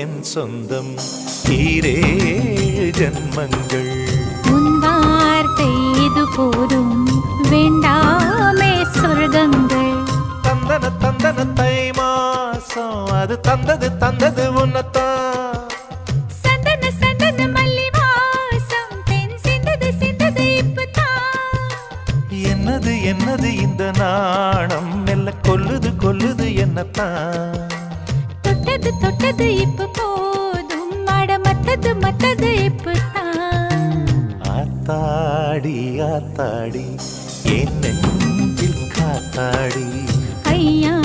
என் சொந்தம் ஈரேழு ஜன்மங்கள். உன் வார்த்தை இது போதும் வேண்டாமே சொர்க்கங்கள். தந்தன தந்தன தை மாசம் அது தந்தது தந்தது உன்னத்தான். சந்தன சந்தன மல்லி வாசம் தென் சிந்தது சிந்தது இப்பதான். என்னது என்னது இந்த நாணம் மெல்ல கொல்லுது கொல்லுது என்னத்தான். தொட்டது தொட்டது இப்ப போதும் மட மத்தது மத்தது இப்பதான். ஆத்தாடி ஆத்தாடி என் நெஞ்சில் காத்தாடி ஐயா